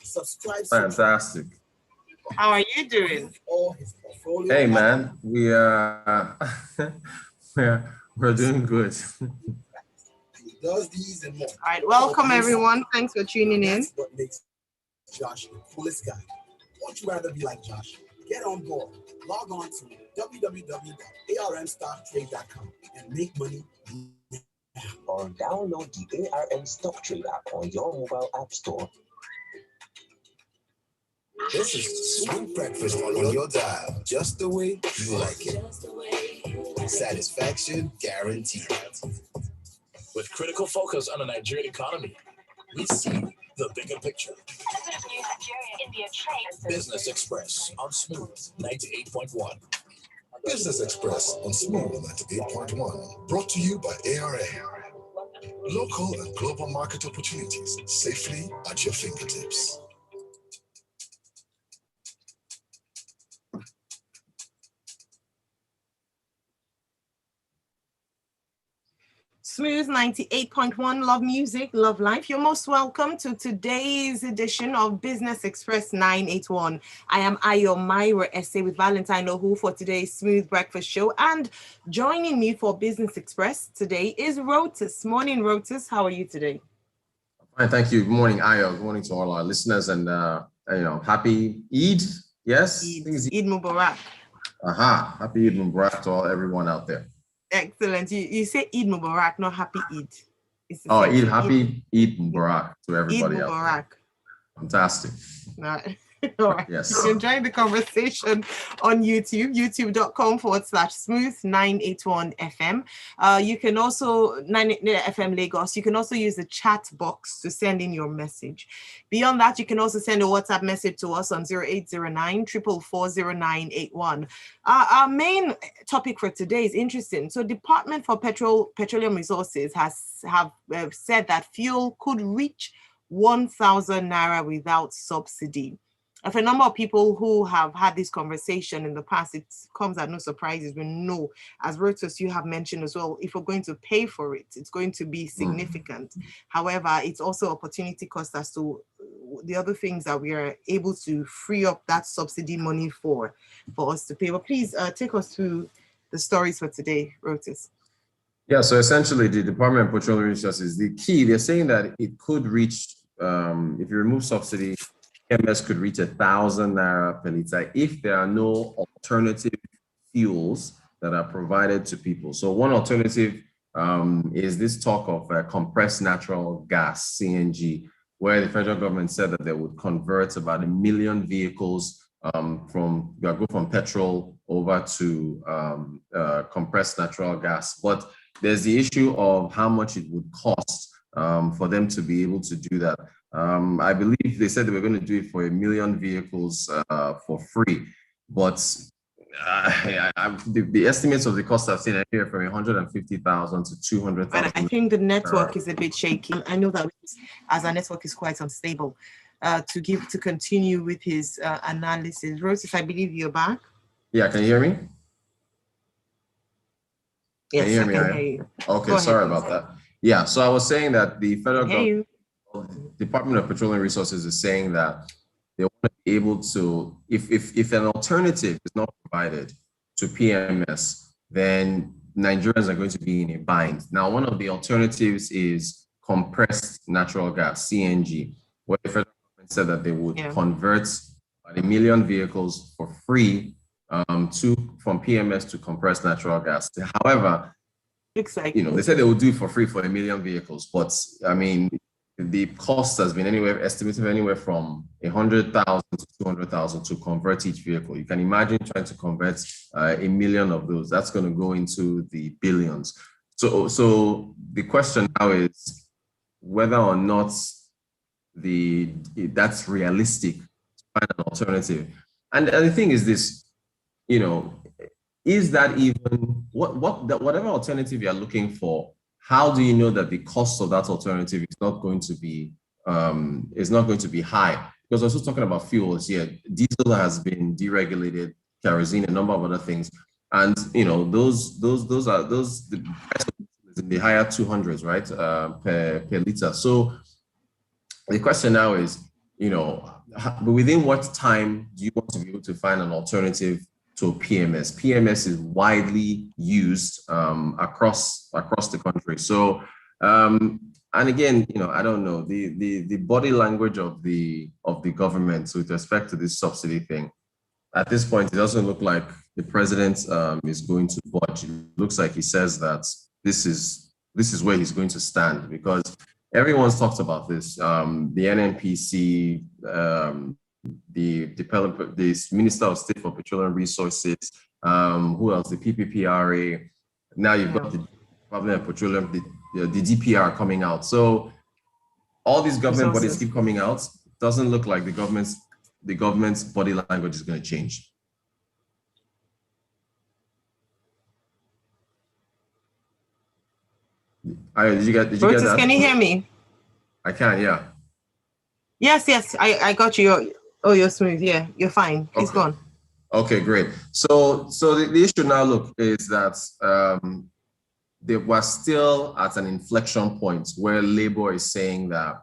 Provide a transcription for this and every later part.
Subscribe. Fantastic. How are you doing? Hey man, we are we're doing good. He does these and more. All right, welcome everyone. Thanks for tuning in. That's what makes Josh the coolest guy. Won't you rather be like Josh? Get on board. Log on to www.armstocktrade.com and make money or download the ARM Stock Trade app on your mobile app store. This is Sweet Breakfast on your dial, just the way you like it. Satisfaction guaranteed. With critical focus on the Nigerian economy, we see the bigger picture. Business Express on Smooth 98.1. Business Express on Smooth 98.1. Brought to you by ARM. Local and global market opportunities safely at your fingertips. Smooth 98.1, love music, love life. You're most welcome to today's edition of Business Express 981. I am Mairo-Ese with Valentine Ohu for today's Smooth Breakfast Show. And joining me for Business Express today is Rotus. Morning, Rotus. How are you today? Fine, thank you. Good morning, Ayo. Good morning to all our listeners, and happy Eid. Yes, Eid Mubarak. Happy Eid Mubarak to everyone out there. Excellent. You say Eid Mubarak, not Happy Eid. Happy Eid Mubarak to everybody out there. Fantastic. All right. Yes. You can join the conversation on YouTube, youtube.com/smooth981FM. You can also, 9 FM Lagos, you can also use the chat box to send in your message. Beyond that, you can also send a WhatsApp message to us on 0809-444-0981. Our main topic for today is interesting. So Department for Petroleum Resources have said that fuel could reach 1,000 Naira without subsidy. For a number of people who have had this conversation in the past, it comes at no surprises. We know, as Rotus, you have mentioned as well, if we're going to pay for it, it's going to be significant. However, it's also opportunity cost as to the other things that we are able to free up that subsidy money for us to pay. But please take us through the stories for today, Rotus. Yeah, so essentially the Department of Petroleum Resources, the key, they're saying that it could reach, if you remove subsidy, PMS could reach 1,000 Naira per litre if there are no alternative fuels that are provided to people. So one alternative is this talk of compressed natural gas, CNG, where the federal government said that they would convert about 1 million vehicles go from petrol over to compressed natural gas. But there's the issue of how much it would cost for them to be able to do that. I believe they said they were going to do it for 1 million vehicles for free, but the estimates of the cost I've seen are here from 150,000 to 200,000. I think the network is a bit shaky. I know that as our network is quite unstable. To continue with his analysis, Rotus, I believe you're back. Yeah, can you hear me? Yes, can you hear me? I can hear you. Okay, sorry about that. Yeah, so I was saying that the federal government, Department of Petroleum Resources is saying that they want to be able to, if an alternative is not provided to PMS, then Nigerians are going to be in a bind. Now, one of the alternatives is compressed natural gas, CNG, where the federal government said that they would convert 1 million vehicles for free from PMS to compressed natural gas. However, they said they would do it for free for 1 million vehicles, but I mean, the cost has been estimated anywhere from 100,000 to 200,000 to convert each vehicle. You can imagine trying to convert 1 million of those. That's going to go into the billions. So the question now is whether or not that's realistic to find an alternative. And the thing is this, is that even whatever alternative you're looking for? How do you know that the cost of that alternative is not going to be high? Because I was talking about fuels here. Diesel has been deregulated, kerosene, a number of other things, and those are the price in the higher 200s, right, per liter. So the question now is, but within what time do you want to be able to find an alternative to PMS? PMS is widely used across the country. So, and again, I don't know the body language of the government with respect to this subsidy thing. At this point, it doesn't look like the president is going to budge. It looks like he says that this is where he's going to stand, because everyone's talked about this. The NNPC, the Minister of State for Petroleum Resources, who else? The PPPRA. Now you've got the Department of Petroleum, the DPR coming out. So all these government bodies keep coming out. Doesn't look like the government's body language is going to change. Did you get that? Can you hear me? I can, yeah. Yes, I got you. You're smooth. Yeah, you're fine. Please go on. Okay, great. So the issue now, look, is that they were still at an inflection point where Labour is saying that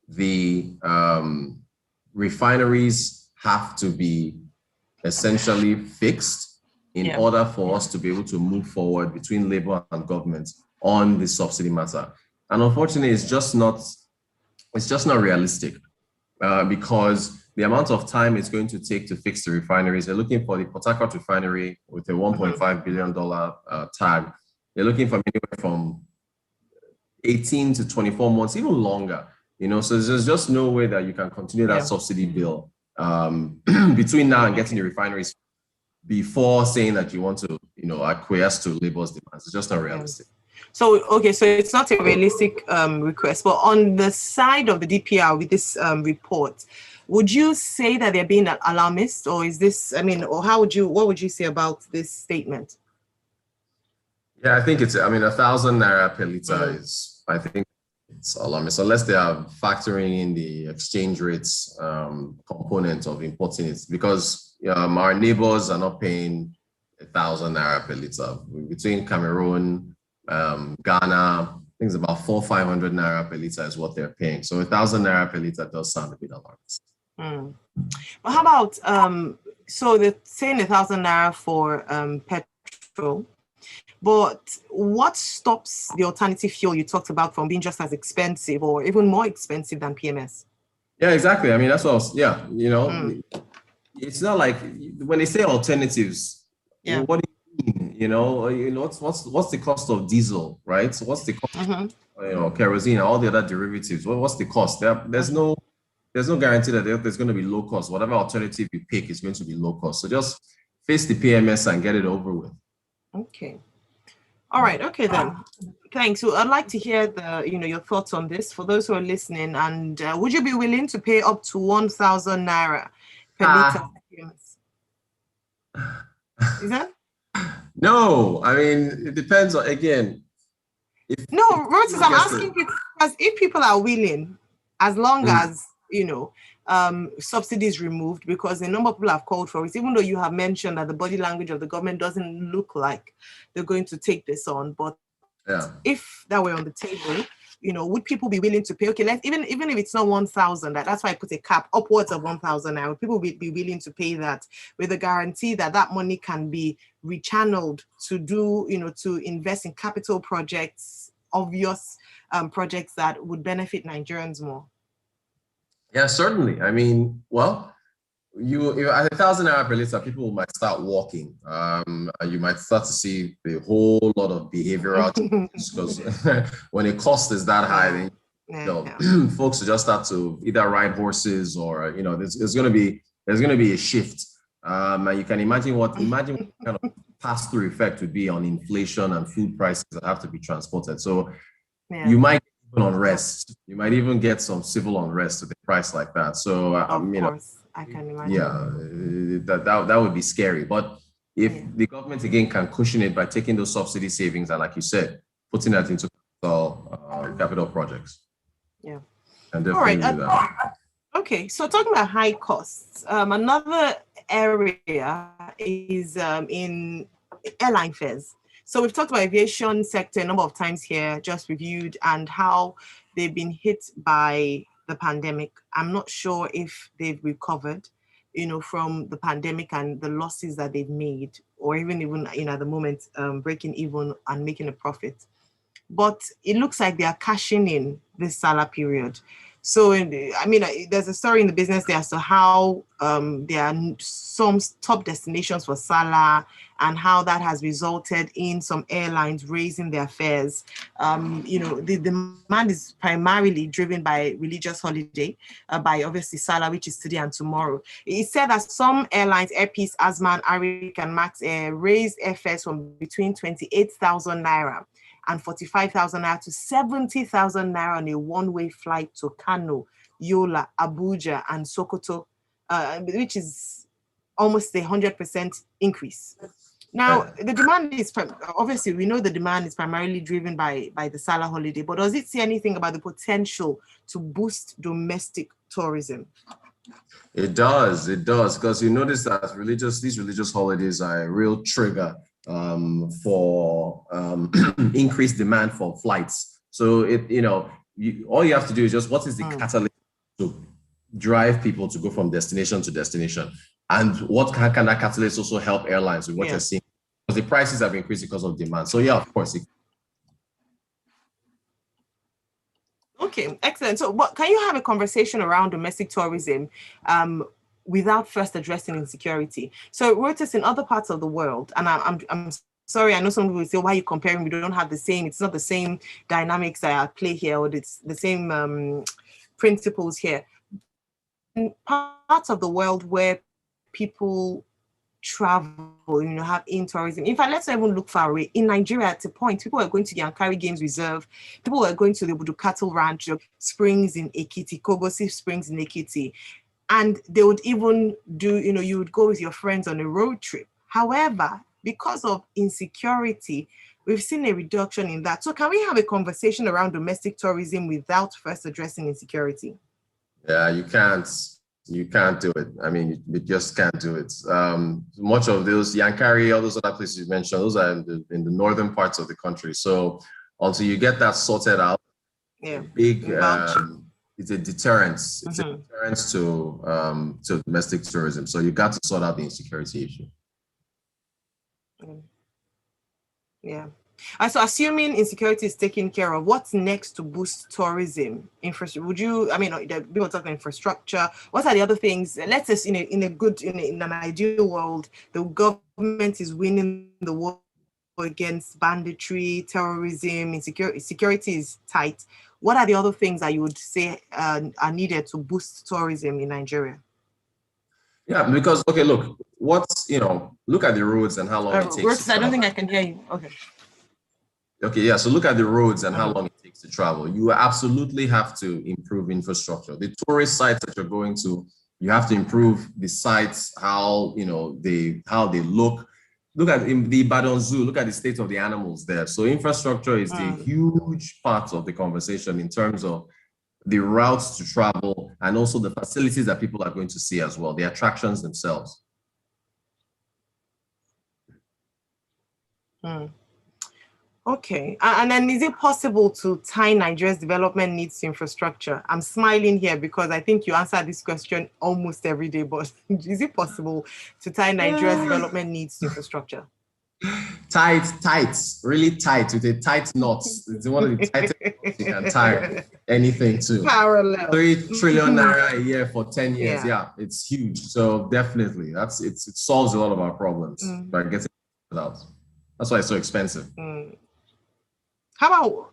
the refineries have to be essentially fixed in order for us to be able to move forward between Labour and government on the subsidy matter. And unfortunately, it's just not realistic because the amount of time it's going to take to fix the refineries. They're looking for the Port Harcourt refinery with a $1.5 billion tag. They're looking for anywhere from 18 to 24 months, even longer. So there's just no way that you can continue that subsidy bill between now and getting the refineries before saying that you want to, acquiesce to Labour's demands. It's just not realistic. So it's not a realistic request, but on the side of the DPR with this report, would you say that they're being alarmist, or is this, or what would you say about this statement? Yeah, I think it's, 1,000 naira per liter is, I think it's alarmist, unless they are factoring in the exchange rates component of importing it, because our neighbors are not paying 1,000 naira per liter. Between Cameroon, Ghana, I think it's about 400-500 naira per liter is what they're paying. So 1,000 naira per liter does sound a bit alarmist. But how about, so they're saying 1,000 naira for petrol, but what stops the alternative fuel you talked about from being just as expensive or even more expensive than PMS? Yeah, exactly. That's what I was, it's not like when they say alternatives, what do you mean? What's the cost of diesel, right? So what's the cost of kerosene and all the other derivatives? What's the cost? There's no guarantee that there's going to be low cost. Whatever alternative you pick is going to be low cost. So just face the PMS and get it over with. Okay. All right. Okay, then. Thanks. So I'd like to hear your thoughts on this for those who are listening. And would you be willing to pay up to 1,000 naira per liter for PMS? Is that? No, it depends on, again. Rotus, I'm asking people, because if people are willing, as long as, subsidies removed, because a number of people have called for it, even though you have mentioned that the body language of the government doesn't look like they're going to take this on. But if that were on the table, would people be willing to pay? Okay, even if it's not 1,000, that's why I put a cap upwards of 1,000 now. People would be willing to pay that with a guarantee that that money can be rechanneled to do, to invest in capital projects, obvious projects that would benefit Nigerians more. Yeah, certainly. You at 1,000 naira per liter, people might start walking. You might start to see a whole lot of behavioral changes, because when the cost is that high, then folks will just start to either ride horses or there's going to be a shift. And you can imagine what kind of pass-through effect would be on inflation and food prices that have to be transported. So you might get unrest. You might even get some civil unrest with the price like that. So of course. I can imagine. Yeah, that would be scary. But if the government again can cushion it by taking those subsidy savings and, like you said, putting that into capital projects. Yeah. And definitely do that. Okay, so talking about high costs, another area is in airline fares. So we've talked about aviation sector a number of times here, just reviewed, and how they've been hit by the pandemic. I'm not sure if they've recovered, from the pandemic and the losses that they've made, or even, at the moment, breaking even and making a profit. But it looks like they are cashing in this Salah period. So, there's a story in the business there as to how there are some top destinations for Salah and how that has resulted in some airlines raising their fares. The demand is primarily driven by religious holiday, by obviously Salah, which is today and tomorrow. It said that some airlines, Air Peace, Azman, Arik, and Max Air, raised airfares from between 28,000 Naira and 45,000 Naira to 70,000 Naira on a one-way flight to Kano, Yola, Abuja, and Sokoto, which is almost 100% increase. Now, the demand is, obviously, we know the demand is primarily driven by the Salah holiday, but does it say anything about the potential to boost domestic tourism? It does, because you notice that these religious holidays are a real trigger for increased demand for flights. So all you have to do is just, what is the catalyst to drive people to go from destination to destination, and what can that catalyst also help airlines with what you're seeing? Because the prices have increased because of demand. So of course. Okay, excellent. So, can you have a conversation around domestic tourism without first addressing insecurity? So, Rotus, in other parts of the world, and I'm sorry, I know some people will say, why are you comparing? We don't have the same, it's not the same dynamics that are at play here, or it's the same principles here. In parts of the world where people travel, have in tourism. In fact, let's not even look far away. In Nigeria, at a point, people were going to the Yankari Games Reserve, people were going to the Budu Cattle Ranch, Springs in Ekiti, Kogosi Springs in Ekiti, and they would even do, you would go with your friends on a road trip. However, because of insecurity, we've seen a reduction in that. So can we have a conversation around domestic tourism without first addressing insecurity? Yeah, you can't do it. You just can't do it. Much of those, Yankari, all those other places you mentioned, those are in the northern parts of the country. So until you get that sorted out, it's a deterrence. It's a deterrence to domestic tourism. So you got to sort out the insecurity issue. Yeah. So assuming insecurity is taken care of, what's next to boost tourism? People talk about infrastructure. What are the other things? Let's say in an ideal world, the government is winning the war against banditry, terrorism, security is tight. What are the other things that you would say are needed to boost tourism in Nigeria? Yeah, because look at the roads and how long it takes. Rotus, I don't think I can hear you. Okay, yeah. So look at the roads and how long it takes to travel. You absolutely have to improve infrastructure. The tourist sites that you're going to, you have to improve the sites, how they look. Look at the Ibadan Zoo. Look at the state of the animals there. So infrastructure is the huge part of the conversation in terms of the routes to travel and also the facilities that people are going to see as well, the attractions themselves. Okay, and then is it possible to tie Nigeria's development needs to infrastructure? I'm smiling here because I think you answer this question almost every day, but is it possible to tie Nigeria's development needs to infrastructure? Tight, really tight, with a tight knot. It's one of the tightest knots you can tie anything to. Parallel. 3 trillion Naira a year for 10 years. Yeah, it's huge. So definitely, it solves a lot of our problems by getting it out. That's why it's so expensive. How about,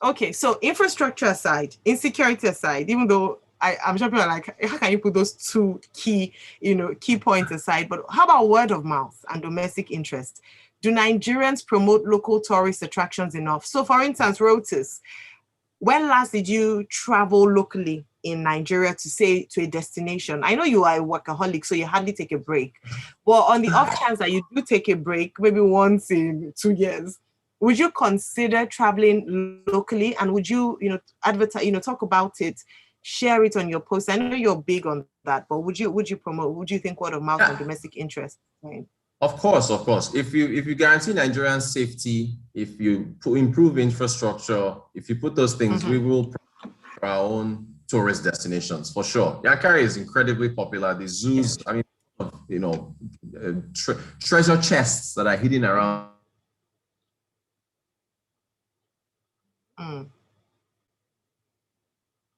okay, so infrastructure aside, insecurity aside, even though I'm sure people are like, how can you put those two key points aside? But how about word of mouth and domestic interest? Do Nigerians promote local tourist attractions enough? So for instance, Rotus, when last did you travel locally in Nigeria to a destination? I know you are a workaholic, so you hardly take a break. But on the off chance that you do take a break, maybe once in 2 years, would you consider traveling locally, and would you, advertise, talk about it, share it on your post? I know you're big on that, but would you promote? Would you think word of mouth and domestic interest? Right? Of course. If you guarantee Nigerian safety, if you improve infrastructure, if you put those things, we will our own tourist destinations for sure. Yankari is incredibly popular. The zoos, I mean, you know, treasure chests that are hidden around.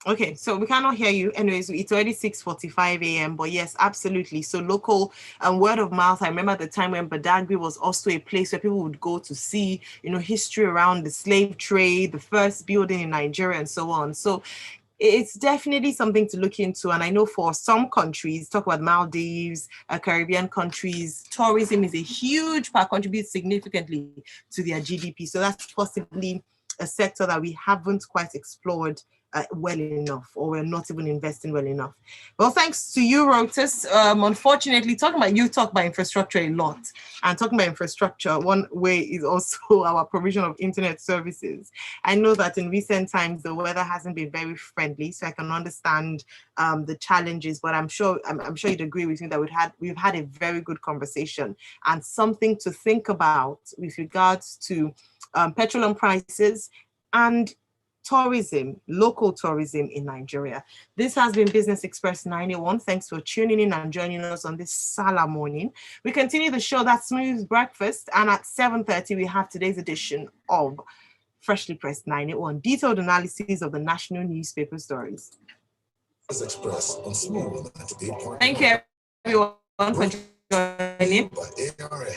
Okay, so we cannot hear you. Anyways, it's already 6:45 a.m. But yes, absolutely. So local and word of mouth. I remember the time when Badagry was also a place where people would go to see, you know, history around the slave trade, the first building in Nigeria, and so on. So it's definitely something to look into. And I know for some countries, talk about Maldives, Caribbean countries, tourism is a huge part, contributes significantly to their GDP. So that's possibly a sector that we haven't quite explored well enough, or we're not even investing well enough. Well, thanks to you, Rotus. Unfortunately, you talk about infrastructure a lot, and talking about infrastructure, one way is also our provision of internet services. I know that in recent times the weather hasn't been very friendly, so I can understand the challenges. But I'm sure you'd agree with me that we've had a very good conversation and something to think about with regards to petroleum prices and tourism, local tourism in Nigeria. This has been Business Express 91. Thanks for tuning in and joining us on this Salah morning. We continue the show, That Smooth Breakfast, and at 7:30 we have today's edition of Freshly Pressed 91, detailed analysis of the national newspaper stories. Express on Smooth 98.1. Thank you everyone for joining. By ARA.